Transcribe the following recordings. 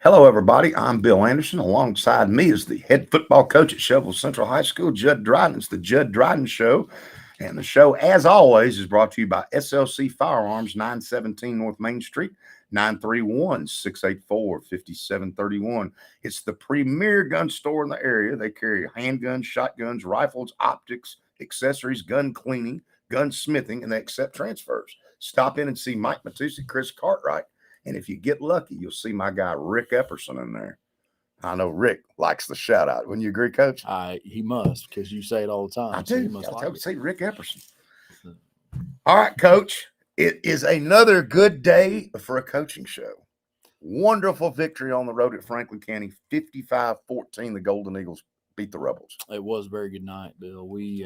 Hello, everybody. I'm Bill Anderson. Alongside me is the head football coach at Shovel Central High School, Jud Dryden. It's the Jud Dryden Show. And the show, as always, is brought to you by SLC Firearms, 917 North Main Street, 931-684-5731. It's the premier gun store in the area. They carry handguns, shotguns, rifles, optics, accessories, gun cleaning, gunsmithing, and they accept transfers. Stop in and see Mike Matusi, Chris Cartwright. And if you get lucky, you'll see my guy Rick Epperson in there. I know Rick likes the shout out. Wouldn't you agree, Coach? He must, because you say it all the time. I so do. he must I like would it. say Rick Epperson. All right, Coach. It is another good day for a coaching show. Wonderful victory on the road at Franklin County, 55-14. The Golden Eagles beat the Rebels. It was a very good night, Bill. We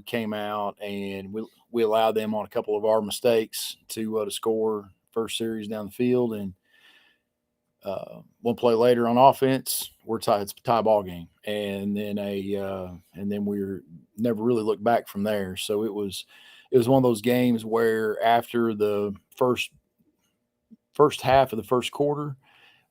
came out and we allowed them on a couple of our mistakes to score first series down the field, and one play later on offense, we're tied. It's a tie ball game, and then we're never really looked back from there. So it was one of those games where after the first half of the first quarter,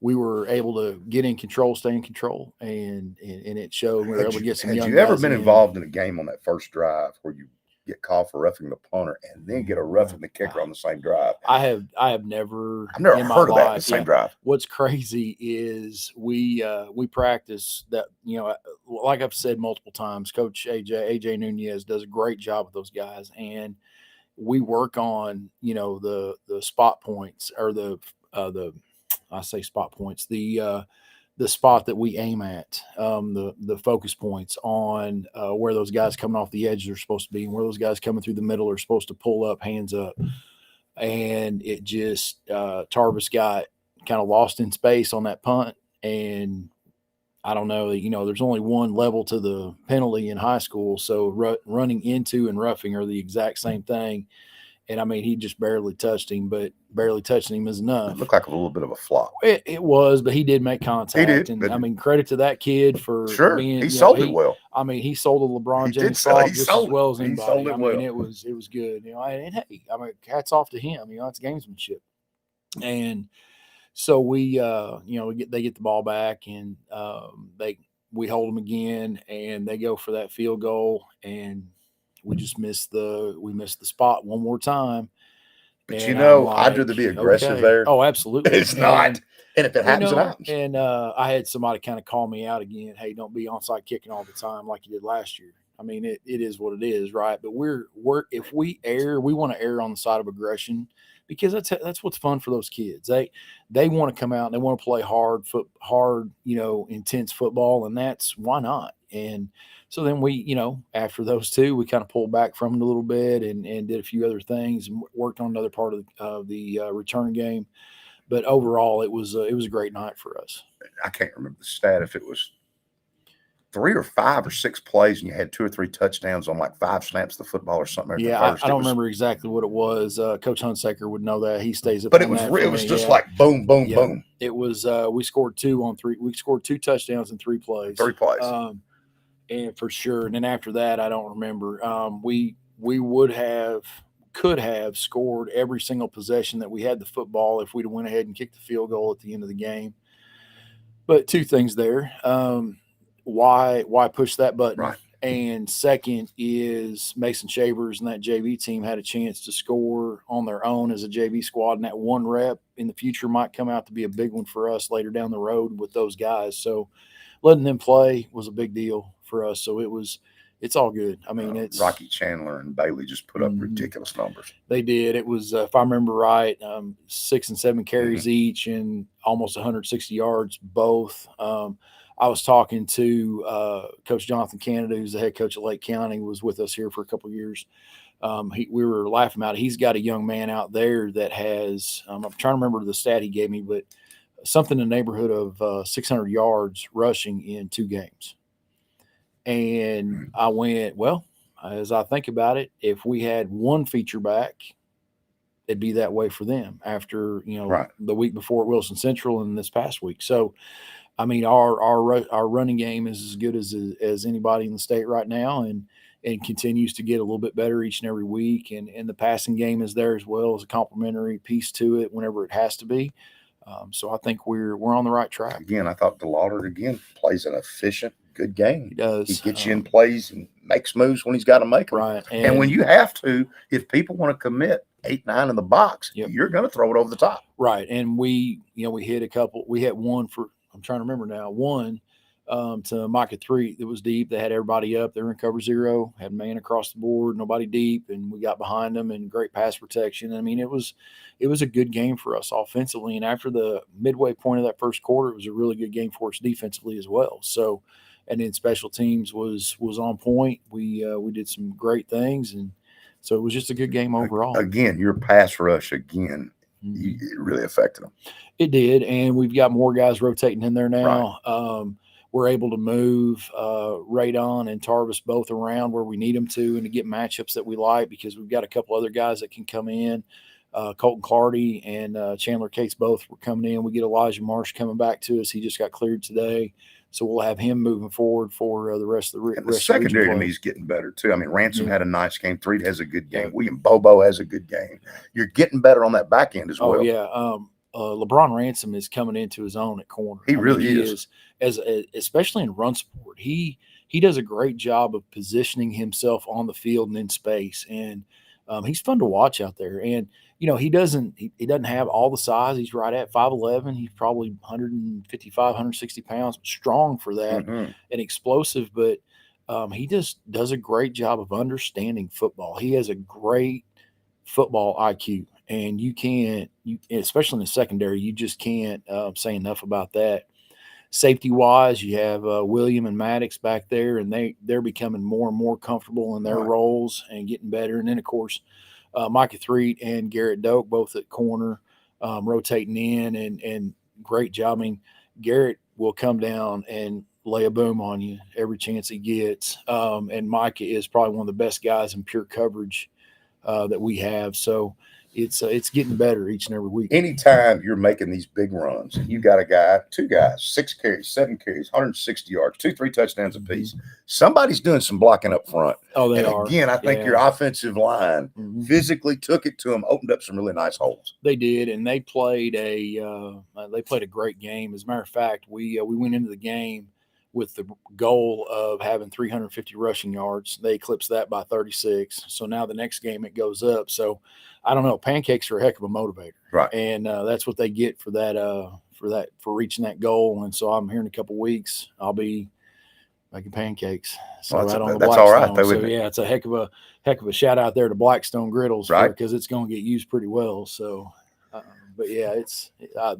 we were able to get in control, stay in control, and it showed. We were able to get some young guys. Had you ever been involved in a game on that first drive where you get called for roughing the punter and then get a roughing the kicker on the same drive? I have never heard of that in the same drive. What's crazy is we practice that, like I've said multiple times, Coach AJ Nunez does a great job with those guys, and we work on the spot points, or I say spot points, the spot that we aim at, the focus points on where those guys coming off the edges are supposed to be, and where those guys coming through the middle are supposed to pull up, hands up. And it just, Tarvis got kind of lost in space on that punt. And I don't know, there's only one level to the penalty in high school. So running into and roughing are the exact same thing. And I mean, he just barely touched him, but barely touching him is enough. It looked like a little bit of a flop. It was, but he did make contact. He did. And I mean, credit to that kid for being. He sold it well. I mean, he sold a LeBron James flop just as well as anybody. He sold it well. I mean, it was good. And hey, I mean, hats off to him. It's gamesmanship. And so we they get the ball back, and we hold them again, and they go for that field goal, and we just missed the spot one more time. But I'd rather be aggressive there. Oh, absolutely. It's not. And if it happens, it happens. And I had somebody kind of call me out again. Hey, don't be onside kicking all the time like you did last year. I mean, it is what it is, right? But if we err, we want to err on the side of aggression, because that's what's fun for those kids. They want to come out and they want to play hard, intense football, and that's why not. And so then we, after those two, we kind of pulled back from it a little bit and did a few other things and worked on another part of the return game. But overall, it was a great night for us. I can't remember the stat, if it was 3 or 5 or 6 plays and you had 2 or 3 touchdowns on like 5 snaps of the football or something. Yeah, I don't remember exactly what it was. Coach Hunsaker would know that. He stays up. But it was just like boom, boom, boom. It was. We scored 2 on 3. We scored 2 touchdowns in 3 plays. 3 plays. And for sure. And then after that, I don't remember. We could have scored every single possession that we had the football if we'd have went ahead and kicked the field goal at the end of the game. But 2 things there. Why push that button? Right. And second is Mason Shavers and that JV team had a chance to score on their own as a JV squad, and that 1 rep in the future might come out to be a big one for us later down the road with those guys. So letting them play was a big deal for us. So it's all good. I mean, it's Rocky Chandler and Bailey just put up ridiculous numbers. They did. It was, if I remember right, 6 and 7 carries each and almost 160 yards both. I was talking to Coach Jonathan Canada, who's the head coach at Lake County, was with us here for a couple of years. We were laughing about it. He's got a young man out there that has, I'm trying to remember the stat he gave me, but something in the neighborhood of 600 yards rushing in 2 games. And I went, well, as I think about it, if we had 1 feature back, it'd be that way for them after, the week before at Wilson Central and this past week. So, I mean, our running game is as good as anybody in the state right now, and continues to get a little bit better each and every week. And the passing game is there as well as a complementary piece to it whenever it has to be. So I think we're on the right track. Again, I thought DeLauder again plays an efficient, good game. He does. He gets you in plays and makes moves when he's got to make them. Right. And when you have to, if people want to commit 8, 9 in the box, you're going to throw it over the top. Right. And we hit a couple. We had one for, I'm trying to remember now, one to Micah 3 that was deep. They had everybody up. They were in cover 0, had man across the board, nobody deep, and we got behind them and great pass protection. I mean, it was a good game for us offensively. And after the midway point of that first quarter, it was a really good game for us defensively as well. So, and then special teams was on point. We did some great things, and so it was just a good game overall. Again, your pass rush again. It really affected them. It did, and we've got more guys rotating in there now. Right. We're able to move Radon and Tarvis both around where we need them to, and to get matchups that we like, because we've got a couple other guys that can come in. Colton Clardy and Chandler Cates both were coming in. We get Elijah Marsh coming back to us. He just got cleared today. So we'll have him moving forward for the rest of the and the secondary to me is getting better too. I mean, Ransom had a nice game. Threed has a good game. William Bobo has a good game. You're getting better on that back end as well. Oh yeah, LeBron Ransom is coming into his own at corner. He really is. Especially in run support. He does a great job of positioning himself on the field and in space, and he's fun to watch out there. And he doesn't have all the size. He's right at 5'11". He's probably 155, 160 pounds, strong for that, and explosive. But he just does a great job of understanding football. He has a great football IQ, and especially in the secondary, you just can't say enough about that. Safety wise, you have William and Maddox back there, and they're becoming more and more comfortable in their roles and getting better. And then of course, Micah Threet and Garrett Doak both at corner, rotating in, and great job. I mean, Garrett will come down and lay a boom on you every chance he gets. And Micah is probably one of the best guys in pure coverage that we have. So it's getting better each and every week. Anytime you're making these big runs, you got a guy, 2 guys, 6 carries, 7 carries, 160 yards, 2-3 touchdowns apiece. Somebody's doing some blocking up front. Oh, they are. Again, I think your offensive line physically took it to them, opened up some really nice holes. They did, and they played a great game. As a matter of fact, we went into the game with the goal of having 350 rushing yards. They eclipsed that by 36. So now the next game it goes up. So I don't know. Pancakes are a heck of a motivator, right? And that's what they get for reaching that goal. And so I'm here in a couple of weeks. I'll be making pancakes. So well, right on the that's Blackstone. all right, though, so yeah, it's a heck of a shout out there to Blackstone Griddles, right? Because it's going to get used pretty well. So. But yeah,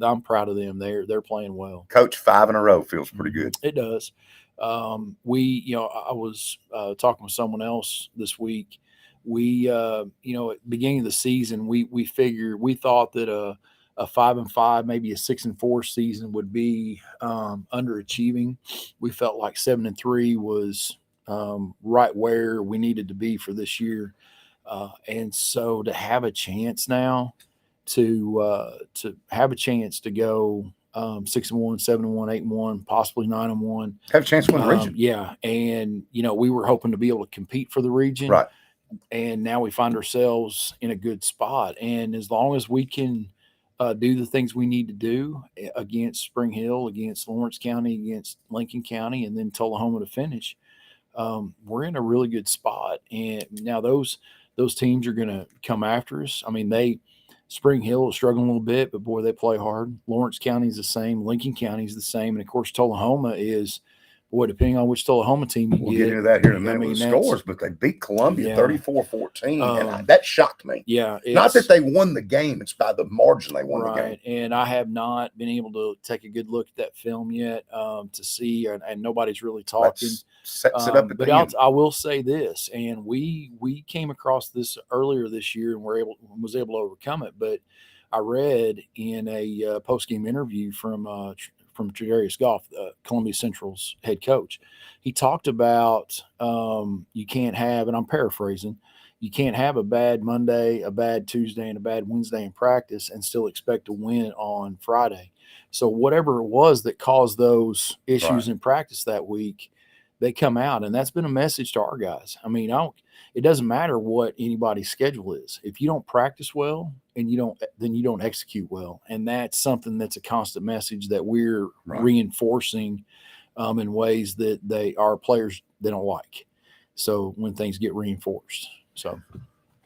I'm proud of them. They're playing well. Coach, 5 in a row feels pretty good. It does. I was talking with someone else this week. We, at the beginning of the season, we thought that a 5-5, maybe a 6-4 season would be underachieving. We felt like 7-3 was right where we needed to be for this year, and so to have a chance now. To have a chance to go 6-1, 7-1, 8-1, possibly 9-1. Have a chance to win the region. Yeah. And, we were hoping to be able to compete for the region. Right. And now we find ourselves in a good spot. And as long as we can do the things we need to do against Spring Hill, against Lawrence County, against Lincoln County, and then Tullahoma to finish, we're in a really good spot. And now those teams are going to come after us. I mean, Spring Hill is struggling a little bit, but boy, they play hard. Lawrence County is the same. Lincoln County is the same. And of course, Tullahoma is, boy, depending on which Tullahoma team you we'll get into that here in a minute with the scores, but they beat Columbia 34-14. And that shocked me. Yeah. Not that they won the game, it's by the margin they won the game. And I have not been able to take a good look at that film yet to see, and nobody's really talking. Set up at but I will say this, and we came across this earlier this year and was able to overcome it. But I read in a post-game interview from Tredarius Goff, Columbia Central's head coach. He talked about you can't have, and I'm paraphrasing, you can't have a bad Monday, a bad Tuesday, and a bad Wednesday in practice and still expect to win on Friday. So whatever it was that caused those issues in practice that week, they come out, and that's been a message to our guys. I mean, it doesn't matter what anybody's schedule is. If you don't practice well and then you don't execute well. And that's something that's a constant message that we're reinforcing in ways that our players, they don't like. So when things get reinforced. So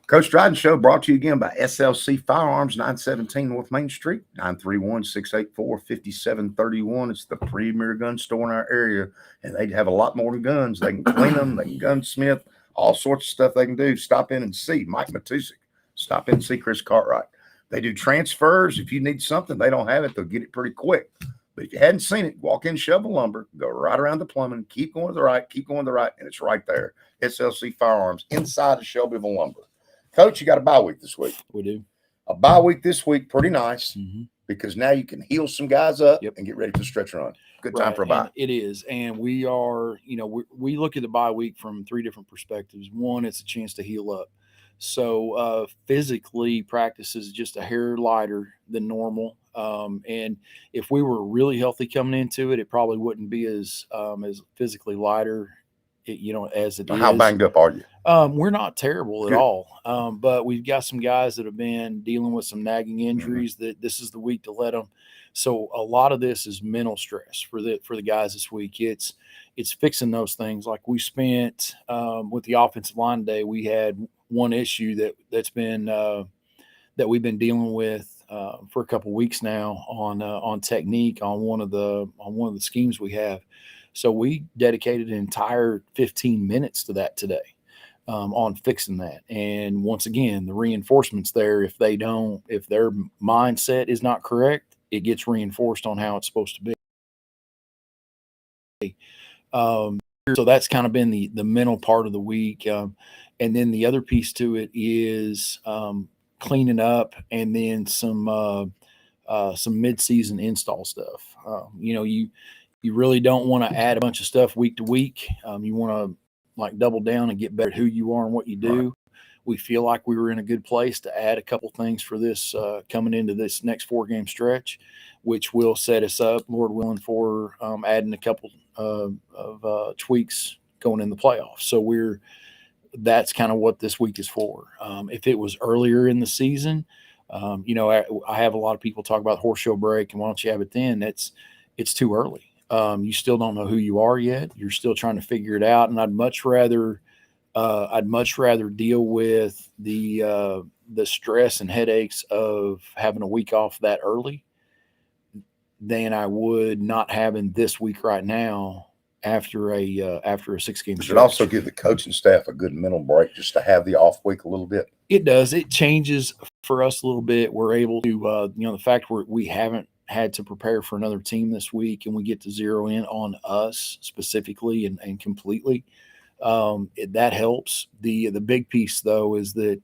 Coach Dryden Show brought to you again by SLC Firearms, 917 North Main Street, 931-684-5731. It's the premier gun store in our area, and they have a lot more than guns. They can clean them, they can gunsmith, all sorts of stuff they can do. Stop in and see Mike Matusik. Stop in and see Chris Cartwright. They do transfers. If you need something, they don't have it, they'll get it pretty quick. But if you hadn't seen it, walk in Shovel Lumber, go right around the plumbing, keep going to the right, and it's right there. SLC Firearms inside of Shelbyville Lumber. Coach, you got a bye week this week. We do. A bye week this week, pretty nice, because now you can heal some guys up and get ready for the stretch run. Good time for a bye. And it is. And we are, we look at the bye week from three different perspectives. One, it's a chance to heal up. So physically, practice is just a hair lighter than normal. And if we were really healthy coming into it, it probably wouldn't be as physically lighter, as it is. How banged up are you? We're not terrible at all. But we've got some guys that have been dealing with some nagging injuries that this is the week to let them. So a lot of this is mental stress for the guys this week. It's fixing those things. Like we spent with the offensive line today, we had one issue that's been that we've been dealing with for a couple of weeks now on technique on one of the schemes we have. So we dedicated an entire 15 minutes to that today on fixing that. And once again, the reinforcements there, if their mindset is not correct, it gets reinforced on how it's supposed to be. So that's kind of been the mental part of the week. And then the other piece to it is cleaning up and then some mid-season install stuff. You really don't want to add a bunch of stuff week to week. You want to double down and get better at who you are and what you do. Right. We feel like we were in a good place to add a couple things for this coming into this next 4-game stretch, which will set us up, Lord willing, for adding a couple of tweaks going in the playoffs. So that's kind of what this week is for. If it was earlier in the season, I have a lot of people talk about horse show break and why don't you have it then? It's too early. You still don't know who you are yet. You're still trying to figure it out. And I'd much rather deal with the stress and headaches of having a week off that early than I would not having this week right now after a 6-game stretch. Does it also give the coaching staff a good mental break just to have the off week a little bit? It does. It changes for us a little bit. We're able to, the fact we haven't had to prepare for another team this week and we get to zero in on us specifically and completely. That helps. The big piece though is that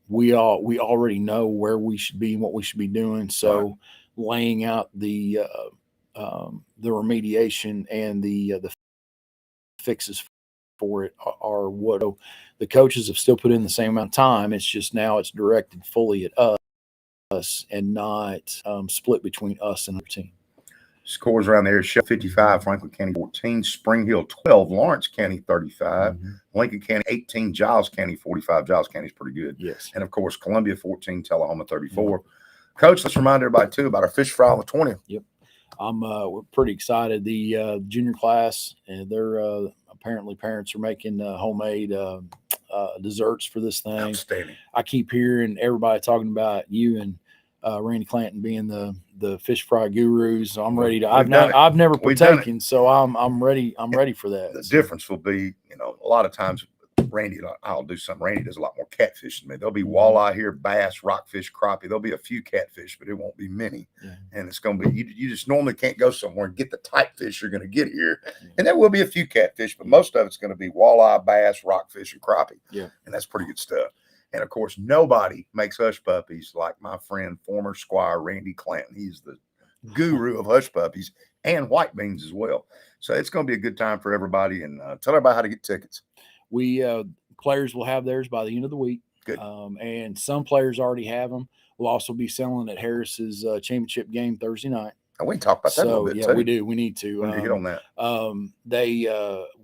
we already know where we should be and what we should be doing. So laying out the remediation and the fixes for it are what the coaches have still put in the same amount of time. It's just now it's directed fully at us and not split between us and our team. Scores around there: Shell 55, Franklin County 14, Spring Hill 12, Lawrence County 35, Lincoln County 18, Giles County 45. Giles County is pretty good. Yes. And of course, Columbia 14, Tullahoma 34. Coach, let's remind everybody too about our fish fry on the 20th. Yep. We're pretty excited. The junior class, and they're apparently parents are making homemade desserts for this thing. Outstanding. I keep hearing everybody talking about you and Randy Clanton being the fish fry gurus. So I'm ready to. I've never partaken, so I'm ready. I'm ready for that. The difference will be, a lot of times Randy, I'll do something. Randy does a lot more catfish than me. There'll be walleye here, bass, rockfish, crappie. There'll be a few catfish, but it won't be many. Yeah. And it's going to be, you just normally can't go somewhere and get the type fish you're going to get here. Yeah. And there will be a few catfish, but most of it's going to be walleye, bass, rockfish, and crappie. Yeah. And that's pretty good stuff. And of course, nobody makes hush puppies like my friend, former Squire Randy Clanton. He's the guru of hush puppies and white beans as well. So it's going to be a good time for everybody. And tell everybody how to get tickets. We players will have theirs by the end of the week. Good. And some players already have them. We'll also be selling at Harris's championship game Thursday night. And we can talk about that a little bit too. we do. We need to. We need to hit on that.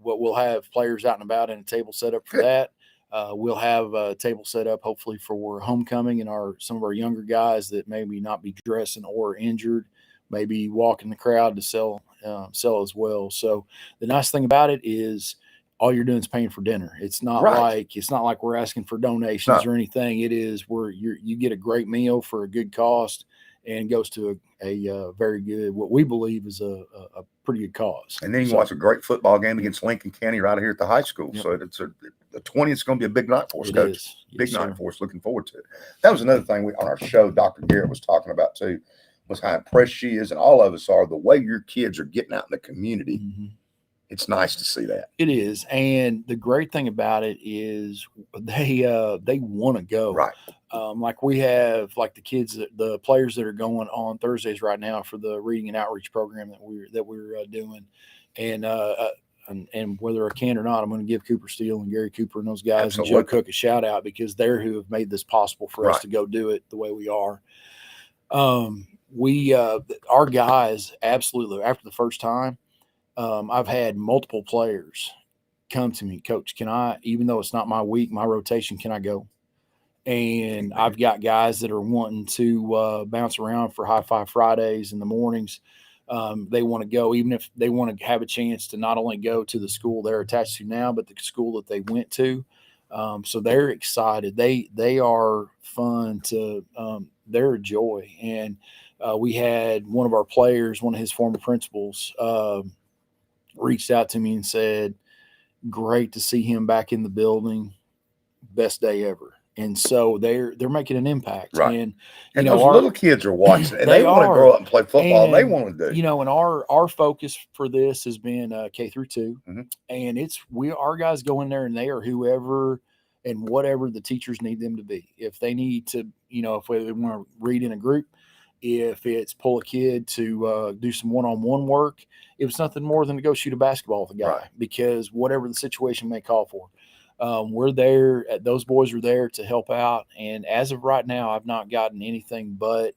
We'll have players out and about and a table set up for that. We'll have a table set up hopefully for homecoming and some of our younger guys that maybe not be dressing or injured, maybe walk in the crowd to sell as well. So the nice thing about it is all you're doing is paying for dinner. It's not like we're asking for donations or anything. It is where you get a great meal for a good cost and goes to a very good, what we believe is a pretty good cause. And then you can watch a great football game against Lincoln County right here at the high school. Yep. So the 20th is going to be a big night for us, Coach. Big night for us. Looking forward to it. That was another thing on our show Dr. Garrett was talking about too, was how impressed she is, and all of us are, the way your kids are getting out in the community. Mm-hmm. It's nice to see that. It is. And the great thing about it is they want to go. Right. Like we have the kids, the players that are going on Thursdays right now for the reading and outreach program that we're doing. And whether I can or not, I'm going to give Cooper Steele and Gary Cooper and those guys and Joe Cook a shout out, because they're who have made this possible for us to go do it the way we are. Our guys, absolutely, after the first time, I've had multiple players come to me, Coach, can I, even though it's not my week, my rotation, can I go? And I've got guys that are wanting to bounce around for High Five Fridays in the mornings. They want to go, even if they want to have a chance to not only go to the school they're attached to now, but the school that they went to. So they're excited. They are fun to, they're a joy. And we had one of our players, one of his former principals, reached out to me and said, great to see him back in the building. Best day ever. And so they're making an impact. Right. And those little kids are watching, and they want to grow up and play football. And they want to do. And our focus for this has been K through 2. Mm-hmm. And our guys go in there and they are whoever and whatever the teachers need them to be. If they need to, if they want to read in a group, if it's pull a kid to do some one-on-one work, it was nothing more than to go shoot a basketball with a guy, because whatever the situation may call for. We're there. Those boys are there to help out. And as of right now, I've not gotten anything but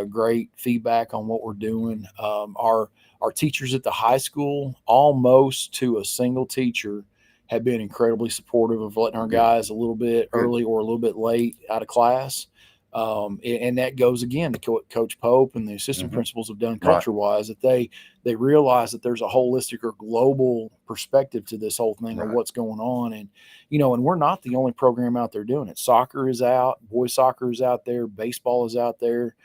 great feedback on what we're doing. Our teachers at the high school, almost to a single teacher, have been incredibly supportive of letting our guys a little bit early or a little bit late out of class. And that goes again to what Coach Pope and the assistant principals have done culture-wise, that they realize that there's a holistic or global perspective to this whole thing of what's going on. And, and we're not the only program out there doing it. Soccer is out, boys soccer is out there, baseball is out there.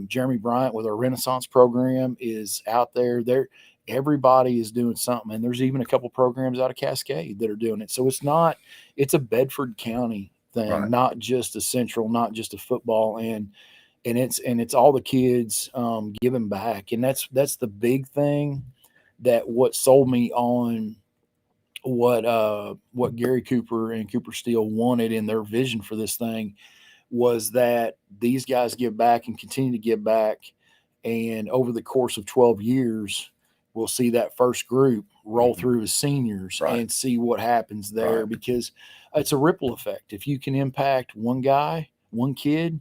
Jeremy Bryant with our Renaissance program is out there. Everybody is doing something. And there's even a couple programs out of Cascade that are doing it. So it's a Bedford County thing, not just a central, not just a football, and it's all the kids giving back. And that's the big thing, that what sold me on what Gary Cooper and Cooper Steele wanted in their vision for this thing, was that these guys give back and continue to give back. And over the course of 12 years, we'll see that first group roll through as seniors and see what happens there, because it's a ripple effect. If you can impact one guy, one kid,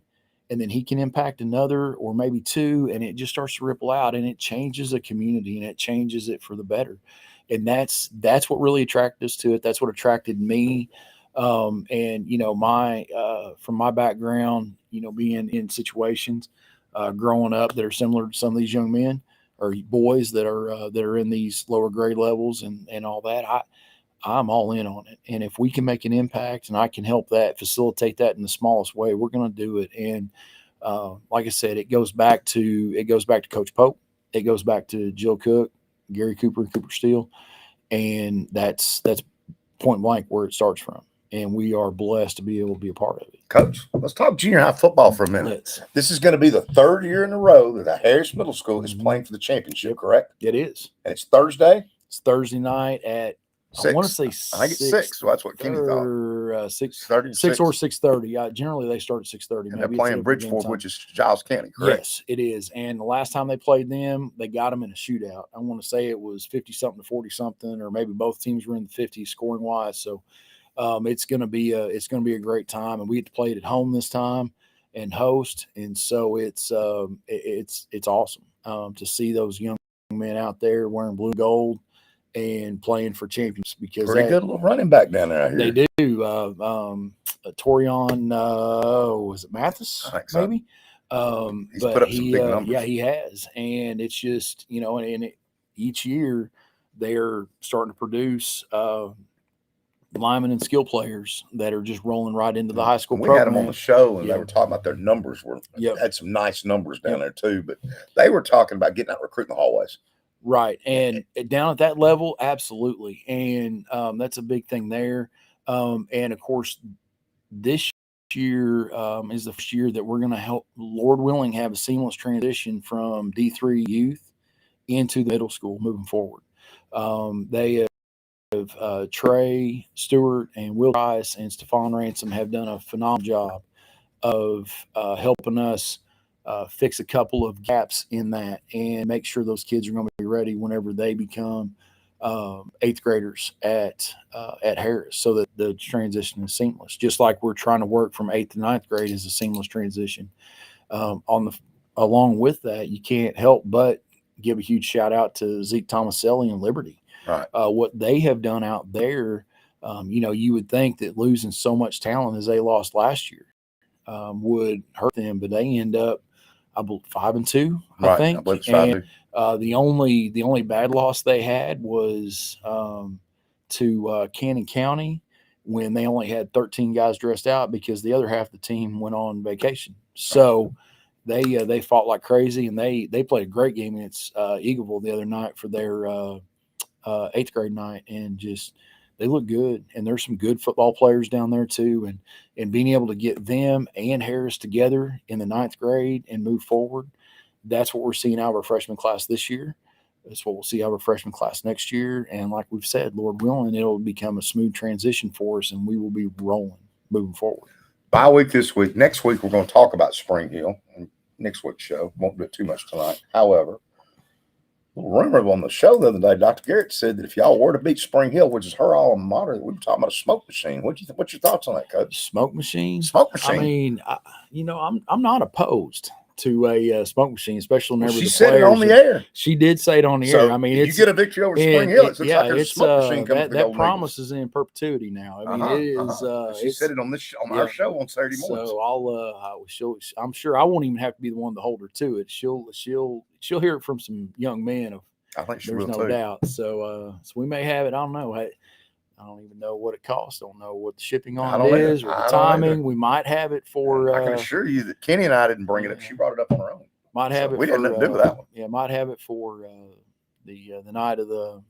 and then he can impact another or maybe two, and it just starts to ripple out, and it changes a community and it changes it for the better. And that's what really attracted us to it. That's what attracted me. And from my background, being in situations growing up that are similar to some of these young men or boys that are in these lower grade levels and all that, I'm all in on it. And if we can make an impact and I can help facilitate that in the smallest way, we're going to do it. And like I said, it goes back to Coach Pope. It goes back to Jill Cook, Gary Cooper, and Cooper Steele. And that's point blank where it starts from. And we are blessed to be able to be a part of it. Coach, let's talk junior high football for a minute. This is going to be the third year in a row that the Harris Middle School is playing for the championship, correct? It is. And it's Thursday? It's Thursday night at 6. I want to say 6. I think it's 6. So that's what Kenny thought. 6 or 6:30. Generally, they start at 6:30. And they're playing Bridgeport, which is Giles County, correct? Yes, it is. And the last time they played them, they got them in a shootout. I want to say it was 50-something to 40-something, or maybe both teams were in the 50s scoring wise. So it's going to be a great time, and we get to play it at home this time and host. And so it's awesome. to see those young men out there wearing blue and gold and playing for champions, because Pretty good little running back down there, I hear. they do. Torion, was it Mathis? I think so. Maybe. He's But put up some big numbers. yeah, he has, and it's just, each year they're starting to produce linemen and skill players that are just rolling right into the high school We program. had them on the show, and Yeah. they were talking about their numbers. Yep. Had some nice numbers down Yep. there too, but they were talking about getting out recruiting the hallways. Right. And down at that level, absolutely. And that's a big thing there. And of course, this year is the first year that we're going to help, Lord willing, have a seamless transition from D3 youth into the middle school moving forward. They have Trey Stewart and Will Price and Stephon Ransom have done a phenomenal job of helping us fix a couple of gaps in that and make sure those kids are going to be ready whenever they become eighth graders at Harris, so that the transition is seamless. Just like we're trying to work from 8th to 9th grade as a seamless transition. Along with that, you can't help but give a huge shout out to Zeke Tomaselli and Liberty. Right. What they have done out there, you would think that losing so much talent as they lost last year would hurt them, but they end up, I believe, 5-2. I think. I believe it's 5-2. The only bad loss they had was to Cannon County, when they only had 13 guys dressed out because the other half of the team went on vacation. So they fought like crazy, and they played a great game against Eagleville the other night for their 8th grade night, and just they look good. And there's some good football players down there too, and being able to get them and Harris together in the 9th grade and move forward, that's what we're seeing out of our freshman class this year. That's what we'll see out of our freshman class next year. And like we've said, Lord willing, it'll become a smooth transition for us, and we will be rolling moving forward. Bye week this week. Next week, we're going to talk about Spring Hill. Next week's show. Won't do it too much tonight. However, a little rumor on the show the other day, Dr. Garrett said that if y'all were to beat Spring Hill, which is her alma mater, we were talking about a smoke machine. What's your thoughts on that, Coach? Smoke machine? Smoke machine. I mean, I'm not opposed to a smoke machine, especially whenever she said it on the air. She did say it on the air. I mean, if you get a victory over Spring Hill, it looks like there's a smoke machine coming to the Golden promise Eagles. is in perpetuity now. I mean, it is. She said it on our show on Saturday morning. So I'm sure I won't even have to be the one to hold her to it. She'll hear it from some young men. I think she there's will no too. doubt. So we may have it. I don't know. I don't even know what it costs. I don't know what the shipping on it is or the timing. We might have it for. I can assure you that Kenny and I didn't bring it up. She brought it up on her own. Might have it. We didn't have to do with that one. Yeah, might have it for the night of the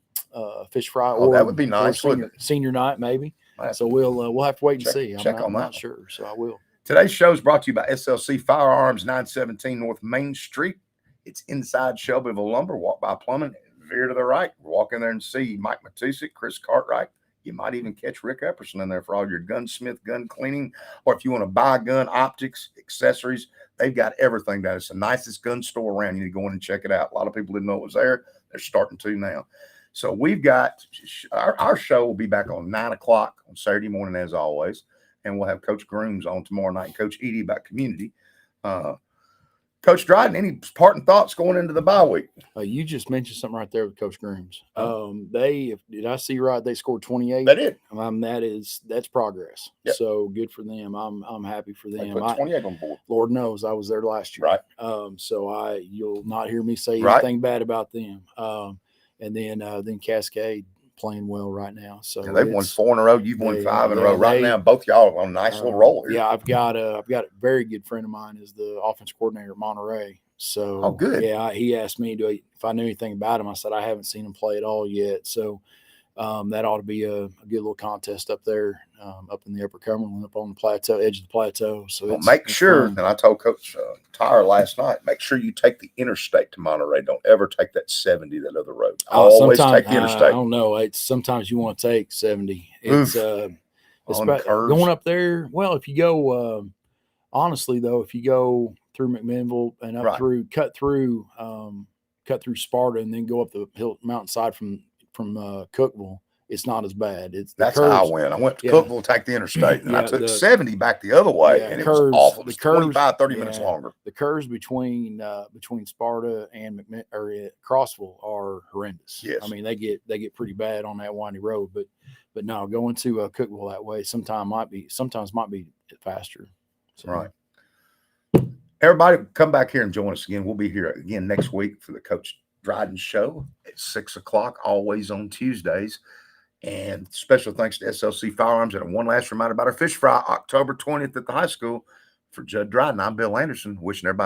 fish fry. Oh, that would be nice. Senior night, maybe. So we'll have to wait and see. I'm not sure. So I will. Today's show is brought to you by SLC Firearms, 917 North Main Street. It's inside Shelbyville Lumber. Walk by Plumbing, veer to the right. Walk in there and see Mike Matusik, Chris Cartwright. You might even catch Rick Epperson in there for all your gunsmith, gun cleaning, or if you want to buy gun optics, accessories, they've got everything down. It's the nicest gun store around. You need to go in and check it out. A lot of people didn't know it was there. They're starting to now. So we've got our show will be back on 9 o'clock on Saturday morning, as always. And we'll have Coach Grooms on tomorrow night, and Coach Edie about community. Coach Dryden, any parting thoughts going into the bye week? You just mentioned something right there with Coach Grooms. Did I see right? They scored 28. They did. That's progress. Yep. So good for them. I'm happy for them. They put 28 on board. Lord knows I was there last year. Right. So you'll not hear me say anything bad about them. And then Cascade playing well right now. So they've won 4 in a row. You've won 5 in a row. Right now, both y'all are on a nice little roll here. Yeah, I've got a very good friend of mine is the offense coordinator at Monterey. So good. Yeah, he asked me if I knew anything about him. I said I haven't seen him play at all yet. So that ought to be a good little contest up there, up in the Upper Cumberland, up on the plateau, edge of the plateau. So make sure, and I told Coach Tyre last night, make sure you take the interstate to Monterey. Don't ever take that 70, that other road. Always take the interstate. I don't know. Sometimes you want to take 70. It's going up there. Well, if you go, honestly though, if you go through McMinnville and up through, cut through Sparta, and then go up the hill mountainside from Cookville it's not as bad. It's the That's curves. how I went. I went to Yeah. Cookville, take the interstate, and I Yeah, took 70 back the other way, yeah, and it curves- was awful. It the was curves- 25, 30 minutes yeah. longer. The curves between Sparta and Crossville are horrendous. Yes. I mean they get pretty bad on that windy road, but no, going to Cookville that way sometimes might be faster. So. Right. Everybody, come back here and join us again. We'll be here again next week for the Coach Dryden Show at 6 o'clock, always on Tuesdays. And special thanks to SLC Firearms. And one last reminder about our fish fry, October 20th at the high school. For Jud Dryden, I'm Bill Anderson, wishing everybody